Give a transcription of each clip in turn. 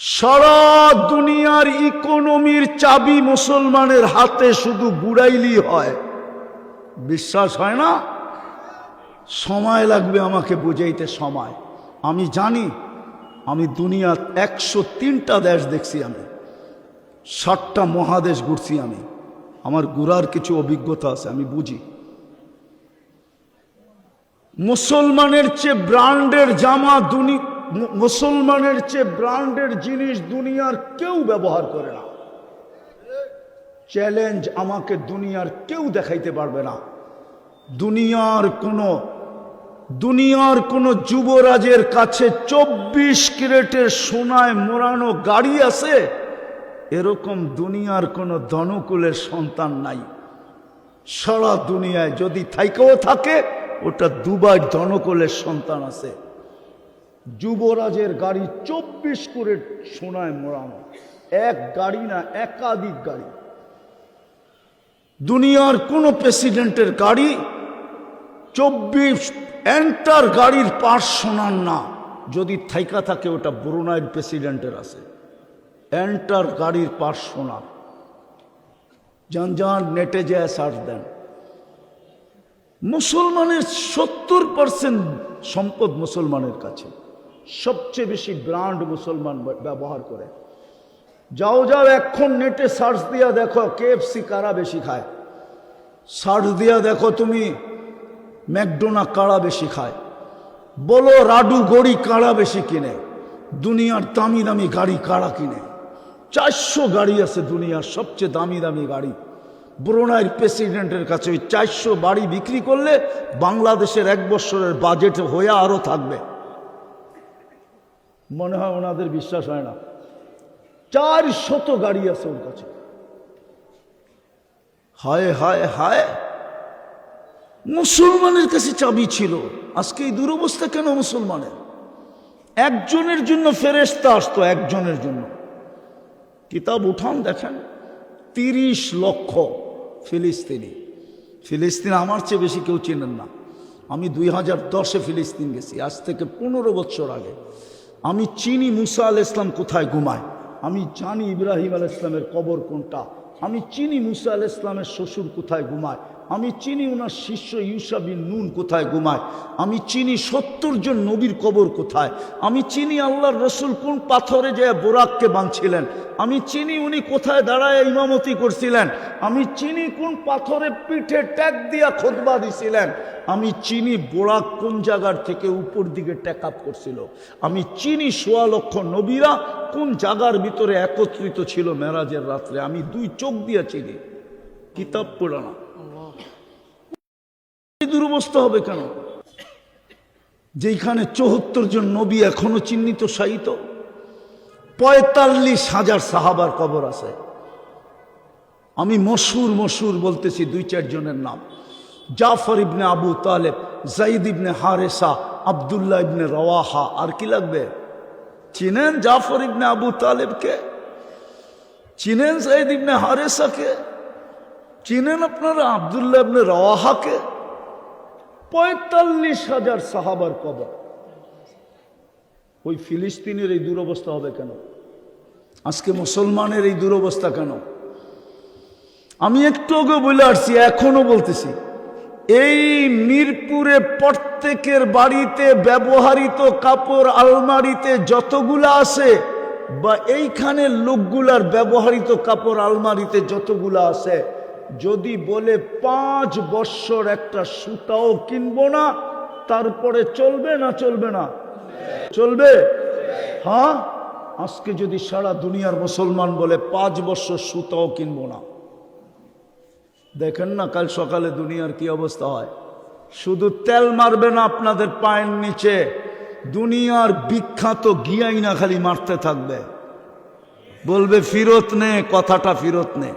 সারা দুনিয়ার ইকোনমির চাবি মুসলমানের হাতে, শুধু বুড়াইলি হয়। বিশ্বাস হয় না? সময় লাগবে আমাকে বুঝাইতে, সময়। আমি জানি, আমি দুনিয়ার 103টা দেশ দেখছি, আমি 60টা মহাদেশ ঘুরছি, আমি আমার ঘুরার কিছু অভিজ্ঞতা আছে, আমি বুঝি। মুসলমানের চেয়ে ব্র্যান্ডের জামা মুসলমানের চেয়ে ব্র্যান্ডের জিনিস দুনিয়ার কেউ ব্যবহার করে না। চ্যালেঞ্জ, আমাকে দুনিয়ার কেউ দেখাইতে পারবে না। দুনিয়ার কোনো যুবরাজের কাছে 24 ক্যারেটের সোনায় মোড়ানো গাড়ি আছে, এরকম দুনিয়ার কোনো ধনকুলের সন্তান নাই। সারা দুনিয়ায় যদি থাইকেও থাকে, ওটা দুবাই ধনকুলের সন্তান আছে। যুবরাজের গাড়ি 24 ক্যারেট সোনায় মোড়ানো, এক গাড়ি না, একাধিক গাড়ি। দুনিয়ার কোন প্রেসিডেন্টের গাড়ি 24 এন্টার গাড়ির পাশ সোনার না। যদি থাইকা থাকে, ওটা ব্রুনাইয়ের প্রেসিডেন্টের আছে, এন্টার গাড়ির পাশ সোনার। যান নেটে যায় সার্চ দেন। মুসলমানের 70% সম্পদ মুসলমানের কাছে। সবচেয়ে বেশি ব্র্যান্ড মুসলমান ব্যবহার করে। যাও এখন নেটে সার্চ দিয়া দেখো, KFC কারা বেশি খায়। সার্চ দিয়া দেখো তুমি, ম্যাকডোনা কারা বেশি খায়। বলো রাডু গড়ি কারা বেশি কিনে। দুনিয়ার দামি দামি গাড়ি কারা কিনে। 400 গাড়ি আছে দুনিয়ার সবচেয়ে দামি দামি গাড়ি। ব্রুনাইয়ের প্রেসিডেন্টের কাছে ওই 400 বাড়ি বিক্রি করলে বাংলাদেশের 1 বছরের বাজেট হয়ে আরো থাকবে। মনে হয় ওনাদের বিশ্বাস হয় না। 400 গাড়ি আছে ওর কাছে। হায় হায় হায়, মুসলমানের কাছে চাবি ছিল। আজকে এই দুরবস্থা কেন মুসলমানের? একজনের জন্য ফেরেশতা আসতো, একজনের জন্য। কিতাব উঠান দেখেন, 30 লক্ষ ফিলিস্তিন আমার চেয়ে বেশি কেউ চেনেন না। আমি 2010-এ ফিলিস্তিন গেছি, আজ থেকে 15 বছর আগে। আমি চিনি মুসা আলাইহিস সালাম কোথায় ঘুমায়, আমি জানি ইব্রাহিম আলাইহিস সালামের কবর কোনটা, আমি চিনি মুসা আলাইহিস সালামের শ্বশুর কোথায় ঘুমায়, আমি চিনি ওনার শিষ্য ইউসা বিন নুন কোথায় ঘুমায়, আমি চিনি 70 জন নবীর কবর কোথায়, আমি চিনি আল্লাহর রসুল কোন পাথরে যে বোরাককে বাঁধছিলেন, আমি চিনি উনি কোথায় দাঁড়ায় ইমামতি করছিলেন, আমি চিনি কোন পাথরে পিঠে ট্যাগ দিয়া খুতবা দিছিলেন, আমি চিনি বোরাক কোন জায়গার থেকে উপর দিকে ট্যাক আপ করছিল, আমি চিনি 1.25 লক্ষ নবীরা কোন জায়গার ভিতরে একত্রিত ছিল মেরাজের রাত্রে। আমি 2 চোখ দিয়ে চিনি, কিতাব পড়া না। দুরবস্থা হবে কেন? যেখানে 74 জন নবী এখনো চিহ্নিত শায়িত, 45,000 সাহাবার কবর আছে। আমি মশহুর বলতেছি 2-4 জনের নাম। জাফর ইবনে আবু তালেব, যায়েদ ইবনে হারেসা, আব্দুল্লাহ ইবনে রওয়াহা। আর কি লাগবে? চিনেন জাফর ইবনে আবু তালেবকে? চিনেন যায়েদ ইবনে হারেসাকে? চিনেন আপনারা আব্দুল্লাহ ইবনে রওয়াহাকে? 45,000 সাহাবার কবর। ওই ফিলিস্তিনের এই দুরবস্থা হবে কেন? আজকে মুসলমানের এই দুরবস্থা কেন? আমি একটু আগে বলে আসছি, এখনো বলতেছি, এই মিরপুরে প্রত্যেকের বাড়িতে ব্যবহৃত কাপড় আলমারিতে যতগুলা আছে, বা এইখানে লোকগুলার ব্যবহৃত কাপড় আলমারিতে যতগুলা আছে, যদি বলে 5 বছর একটা সুতাও কিনবো না, তারপরে চলবে না? চলবে না? চলবে। হ্যাঁ, আজকে যদি সারা দুনিয়ার মুসলমান বলে 5 বছর সুতাও কিনবো না, দেখেন না কাল সকালে দুনিয়ার কি অবস্থা হয়। শুধু তেল মারবে না আপনাদের পায়ের নিচে, দুনিয়ার বিখ্যাত গিয়াইনা খালি মারতে থাকবে, বলবে ফিরত নে, কথাটা ফিরত নে।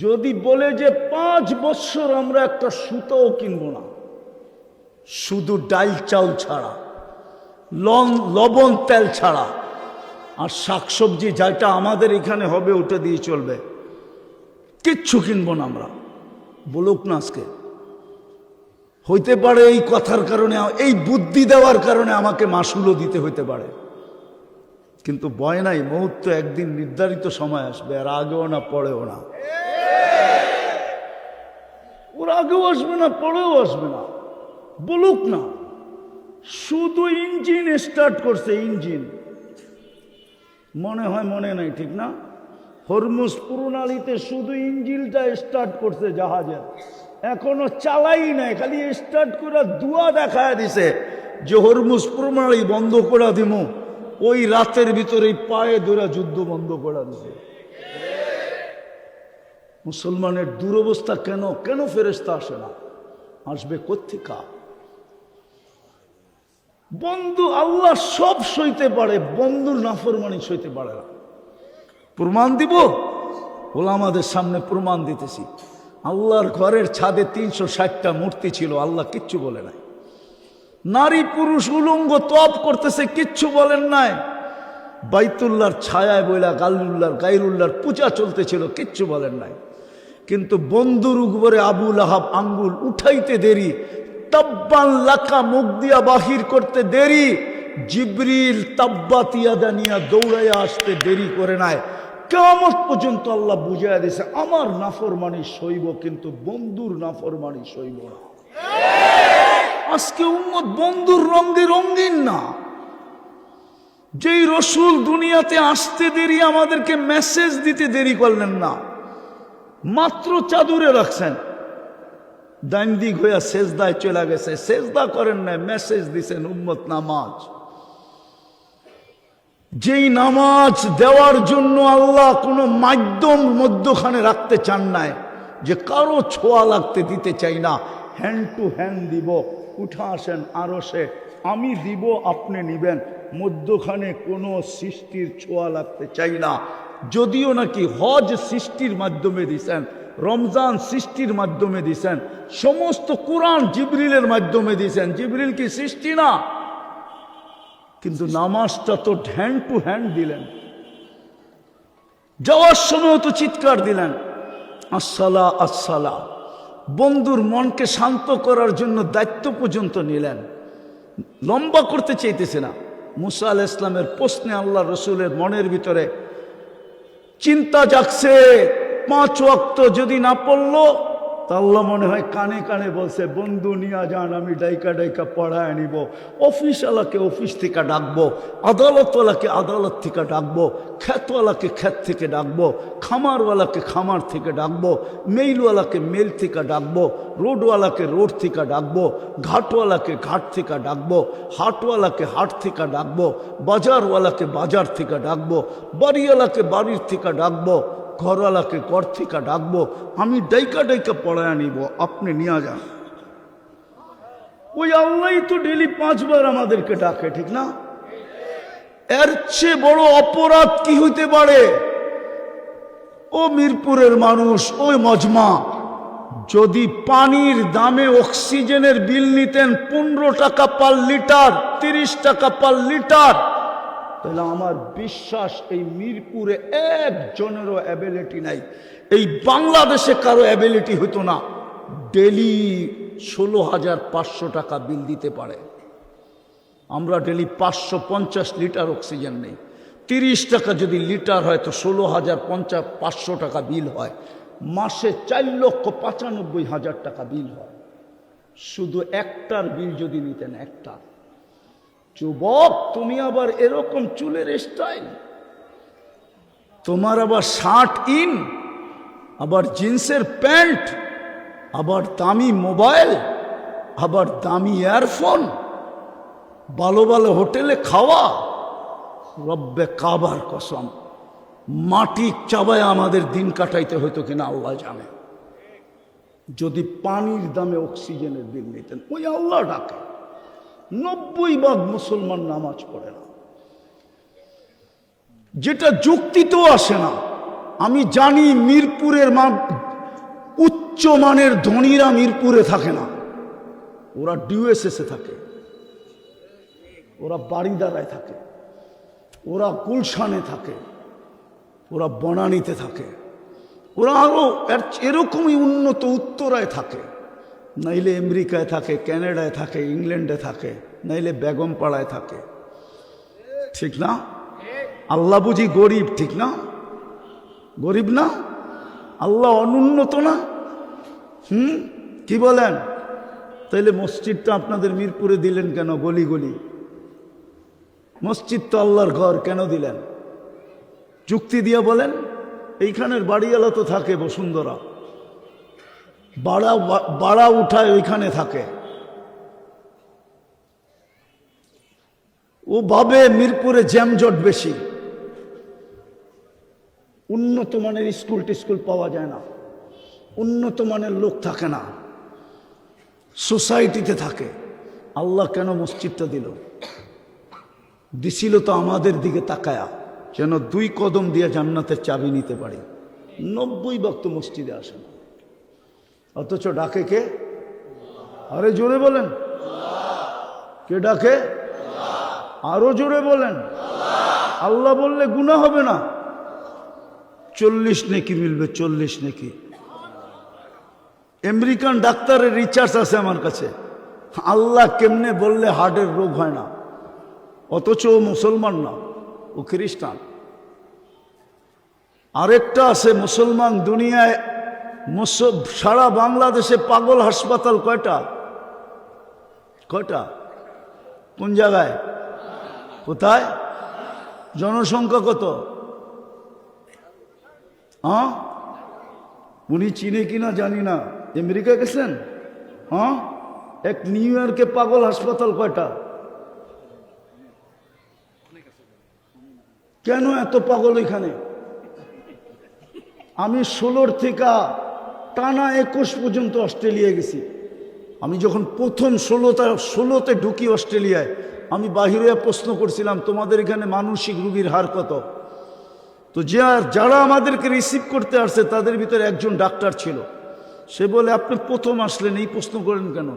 যদি বলে যে 5 বছর আমরা একটা সুতাও কিনবো না, শুধু ডাল চাউল ছাড়া, লবণ তেল ছাড়া, আর শাকসবজি যেটা আমাদের এখানে হবে ওটা দিয়ে চলবে, কিচ্ছু কিনবো না আমরা, বলুক না আজকে। হইতে পারে এই কথার কারণে, এই বুদ্ধি দেওয়ার কারণে আমাকে মাসুলও দিতে হইতে পারে, কিন্তু ভয় নাই, মৌত তো একদিন নির্ধারিত সময় আসবে, আর আগেও না পরেও না। ওর আগেও আসবে না, পরেও আসবে না, বলুক না। শুধু ইঞ্জিন স্টার্ট করছে, ইঞ্জিন মনে হয় মনে নাই, ঠিক না? হরমুজ প্রণালীতে শুধু ইঞ্জিনটা স্টার্ট করছে জাহাজের, এখনো চালাই নাই, খালি স্টার্ট করে দুয়া দেখায় দিছে যে হরমুজ প্রণালী বন্ধ করে দিমু। ওই রাতের ভিতরে পায়ে ধরে যুদ্ধ বন্ধ করে দিছে। মুসলমানের দুরবস্থা কেন? কেন ফেরেশতা আসে না? আসবে কোত্থেকা? বন্ধু আল্লাহ সব সইতে পারে, বন্ধুর নাফরমানি সইতে পারে না। প্রমাণ দিব, ওলামাদের সামনে প্রমাণ দিতেছি। আল্লাহর ঘরের ছাদে 360টা মূর্তি ছিল, আল্লাহ কিচ্ছু বলে নাই। নারী পুরুষ উলঙ্গ তপ করতেছে, কিচ্ছু বলেন নাই। বাইতুল্লাহর ছায়ায় বইলা গাইরুল্লাহর পূজা চলতেছিল, কিচ্ছু বলেন নাই। কিন্তু বন্ধুর উপরে আবু লাহাব আঙ্গুল উঠাইতে দেরি, তাব্বান লাকা মুখ দিয়া বাহির করতে দেরি, জিবরিল তাব্বাত ইয়াদা নিয়া দৌড়াইয়া আসতে দেরি করে নাই। কিয়ামত পর্যন্ত আল্লাহ বুঝাইয়া দিয়েছে, আমার নাফরমানি সইব, কিন্তু বন্ধুর নাফরমানি সইব না। আজকে উম্মত বন্ধুর রঙে রঙিন না। যেই রসুল দুনিয়াতে আসতে দেরি, আমাদেরকে মেসেজ দিতে দেরি করলেন না, মাত্র চাদরে রাখছেন, ডাইন দিক হইয়া সেজদায় চলে গেছে, সেজদা করেন না, মেসেজ দিছেন উম্মত নামাজ। যেই নামাজ দেওয়ার জন্য আল্লাহ কোনো মাধ্যম মধ্যখানে রাখতে চান নাই, যে কারো ছোঁয়া লাগতে দিতে চাই না, হ্যান্ড টু হ্যান্ড দিব, উঠা আসেন আরশে, আমি দিব, আপনি নিবেন, মধ্যখানে কোনো সৃষ্টির ছোঁয়া লাগতে চাই না। যদিও নাকি হজ সৃষ্টির মাধ্যমে দিছেন, রমজান সৃষ্টির মাধ্যমে দিছেন, সমস্ত কোরআন জিবরিলের মাধ্যমে দিছেন, জিবরিল কি সৃষ্টি না? কিন্তু নামাজটা তো হ্যান্ড টু হ্যান্ড দিলেন। যাওয়ার সময় তো চিৎকার দিলেন, আসসালা আসসালা। বন্ধুর মনকে শান্ত করার জন্য দায়িত্ব পর্যন্ত নিলেন, লম্বা করতে চাইতেছে না। মুসা আলাইহিস সালামের প্রশ্নে আল্লাহ রসুলের মনের ভিতরে চিন্তা জাগছে, 5 ওয়াক্ত যদি না পড়লো, তা আল্লাহ মনে হয় কানে কানে বলছে, বন্ধু নিয়া যান, আমি ডাইকা ডাইকা পড়ায় নিব। অফিসওয়ালাকে অফিস থেকে ডাকবো, আদালতওয়ালাকে আদালত থেকে ডাকবো, খ্যাতওয়ালাকে খ্যাত থেকে ডাকবো, খামারওয়ালাকে খামার থেকে ডাকবো, মেইলওয়ালাকে মেল থেকে ডাকবো, রোডওয়ালাকে রোড থেকে ডাকবো, ঘাটওয়ালাকে ঘাট থেকে ডাকবো, হাটওয়ালাকে হাট থেকে ডাকবো, বাজারওয়ালাকে বাজার থেকে ডাকবো, বাড়িওয়ালাকে বাড়ির থেকে ডাকবো, ঘরওয়ালাকে ঘর থেকে ডাকবো। আমি ডাইকা ডাইকা পড়ায় নিব, আপনি নিয়ে যান। ওই আল্লাহ তো ডেলি 5 বার আমাদেরকে ডাকে, ঠিক না? এর চেয়ে বড় অপরাধ কি হইতে পারে? ও মিরপুরের মানুষ, ওই মজমা, যদি পানির দামে অক্সিজেনের বিল নিতেন 15 টাকা পার লিটার, 30 টাকা পার লিটার, তাহলে আমার বিশ্বাস এই মিরপুরে একজনেরও অ্যাবিলিটি নাই, এই বাংলাদেশে কারো অ্যাবিলিটি হতো না ডেলি 16,500 টাকা বিল দিতে পারে। আমরা ডেলি 550 লিটার অক্সিজেন নেই, 30 টাকা যদি লিটার হয় তো 16,500 টাকা বিল হয়, মাসে 4,95,000 টাকা বিল হয়। শুধু একটার বিল যদি নিতেন, একটা। যুবক, তুমি আবার এরকম চুলের স্টাইল, তোমার আবার শার্ট ইন, আবার জিন্সের প্যান্ট, আবার দামি মোবাইল, আবার দামি ইয়ারফোন, ভালো ভালো হোটেলে খাওয়া। রব্বে কাবার কসম, মাটি চাবায় আমাদের দিন কাটাইতে হইতো কিনা আল্লাহ জানে। যদি পানির দামে অক্সিজেনের বিল নিতেন। ওই আল্লাহ ডাকে। 90% মুসলমান নামাজ পড়ে না, যেটা যুক্তিতেও আসে না। আমি জানি মিরপুরের উচ্চ মানের ধনীরা মিরপুরে থাকে না, ওরা ডিউএসএসে থাকে, ওরা বাড়িদারায় থাকে, ওরা গুলশানে থাকে, ওরা বনানীতে থাকে, ওরা আরো এরকমই উন্নত উত্তরায় থাকে। নাইলে আমেরিকায় থাকে, কানাডায় থাকে, ইংল্যান্ডে থাকে, নাইলে বেগম পাড়ায় থাকে। ঠিক না? আল্লাহ বুঝি গরিব? ঠিক না? গরিব না? আল্লাহ অনুন্নত না? কি বলেন? তাইলে মসজিদটা আপনাদের মিরপুরে দিলেন কেন? গলি গলি মসজিদ তো আল্লাহর ঘর, কেন দিলেন? যুক্তি দিয়া বলেন। এইখানের বাড়িওয়ালা তো থাকে বসুন্ধরা, বাড়া উঠায় ওইখানে থাকে। ও ভাবে মিরপুরে জ্যামজট বেশি, উন্নত মানের স্কুল টিস্কুল পাওয়া যায় না, উন্নত মানের লোক থাকে না, সোসাইটিতে থাকে। আল্লাহ কেন মসজিদটা দিল? দিছিল তো আমাদের দিকে তাকায়া, যেন 2 কদম দিয়ে জান্নাতের চাবি নিতে পারি। 90 ভক্ত মসজিদে আসে না, অথচ ডাকে কে? আরে জোরে বলেন, কে ডাকে? আরো জোরে বলেন। আল্লাহ বললে গুনাহ হবে না, 40 নেকি মিলবে, 40 নেকি। আমেরিকান ডাক্তারের রিচার্জ আছে আমার কাছে। আল্লাহ কেমনে বললে হার্টের রোগ হয় না, অথচ ও মুসলমান না, ও খ্রিস্টান। আরেকটা আছে মুসলমান, দুনিয়ায় সারা বাংলাদেশে পাগল হাসপাতাল কয়টা? কয়টা? কোন জায়গায়? কোথায়? জনসংখ্যা কত? হ্যাঁ, উনি চিনে কিনা জানি না। আমেরিকা গেছেন? হ্যাঁ, এক নিউ ইয়র্কে পাগল হাসপাতাল কয়টা? কেন এত পাগল এখানে? আমি 16 থেকে টানা 21 পর্যন্ত অস্ট্রেলিয়া গেছি। আমি যখন প্রথম 16তে ঢুকি অস্ট্রেলিয়ায়, আমি বাহিরে প্রশ্ন করছিলাম তোমাদের এখানে মানসিক রোগীর হার কত? তো যারা আমাদেরকে রিসিভ করতে আসছে তাদের ভিতরে একজন ডাক্তার ছিল। সে বলে আপনি প্রথম আসলেন, এই প্রশ্ন করেন কেন?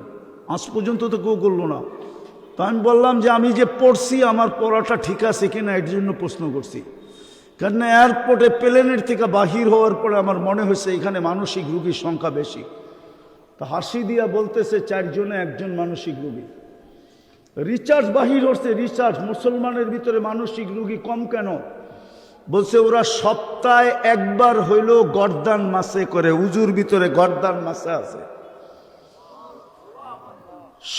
আজ পর্যন্ত তো কেউ করলো না। তো আমি বললাম যে আমি যে পড়ছি আমার পড়াটা ঠিক আছে কিনা এর জন্য প্রশ্ন করছি। কারণ এয়ারপোর্টে প্লেনের থেকে বাহির হওয়ার পরে আমার মনে হয়েছে এখানে মানসিক রোগীর সংখ্যা বেশি। তা হাসি দিয়া বলতেছে 4 জনে 1 জন মানসিক রোগী। রিচার্জ বাহির হচ্ছে, রিচার্জ মুসলমানের ভিতরে মানসিক রোগী কম কেন? বলছে ওরা সপ্তাহে 1 বার হইল গর্দান মাসে করে, উজুর ভিতরে গর্দান মাসে আছে।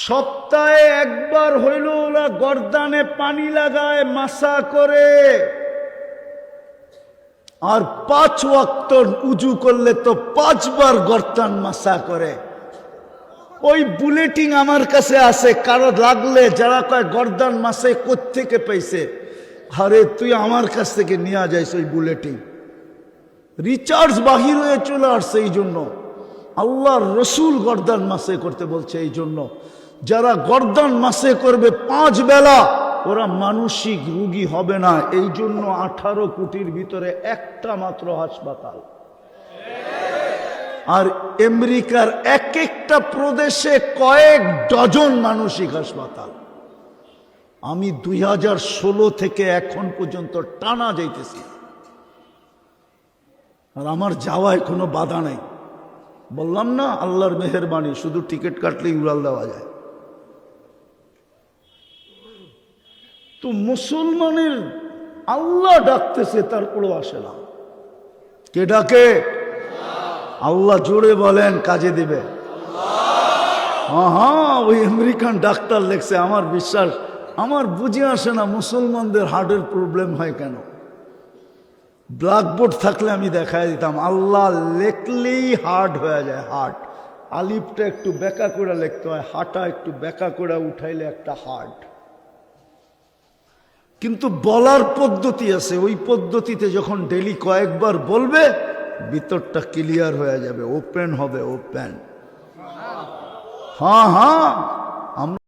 সপ্তাহে 1 বার হইল ওরা গর্দানে পানি লাগায়, মাসা করে। আর 5 ওয়াক্ত উজু করলে তো 5 বার গর্দান মাসা করে। ওই বুলেটিন আমার কাছে আছে, কারো লাগলে যারা কয় গর্দান মাসে কোত্থেকে পাইছে, আরে তুই আমার কাছ থেকে নিয়ে যাইস ওই বুলেটিন। রিচার্জ বাহির হয়ে চলে আসছে। এই জন্য আল্লাহর রসুল গর্দান মাসে করতে বলছে। এই জন্য যারা গর্দান মাসে করবে 5 বেলা, ওরা মানসিক রোগী হবে না। এই জন্য 18 কোটির ভিতরে একটা মাত্র হাসপাতাল। আর আমেরিকার এক একটা প্রদেশে কয়েক ডজন মানসিক হাসপাতাল। আমি 2016 থেকে এখন পর্যন্ত টানা যাইতেছি, আর আমার যাওয়ায় কোনো বাধা নাই। বললাম না আল্লাহর মেহেরবানি, শুধু টিকিট কাটলেই উড়াল দেওয়া যায়। তো মুসলমানের আল্লাহ ডাকতেছে, তারপরেও আসে না। কে ডাকে? আল্লাহ। জোরে বলেন, কাজে দিবে। হ্যাঁ, ওই আমেরিকান ডাক্তার লেখছে। আমার বিশ্বাস, আমার বুঝে আসে না মুসলমানদের হার্টের প্রবলেম হয় কেন। ব্ল্যাকবোর্ড থাকলে আমি দেখাই দিতাম। আল্লাহ লেখলেই হার্ট হয়ে যায়। হার্ট আলিফটা একটু বেঁকা করে লিখতে হয়, হাঁটা একটু বেঁকা করে উঠাইলে একটা হার্ট। কিন্তু বলার পদ্ধতি আছে, ওই পদ্ধতিতে যখন ডেলি কয়েকবার বলবে ভিতরটা ক্লিয়ার হয়ে যাবে, ওপেন হবে, ওপেন। হ্যাঁ, আমরা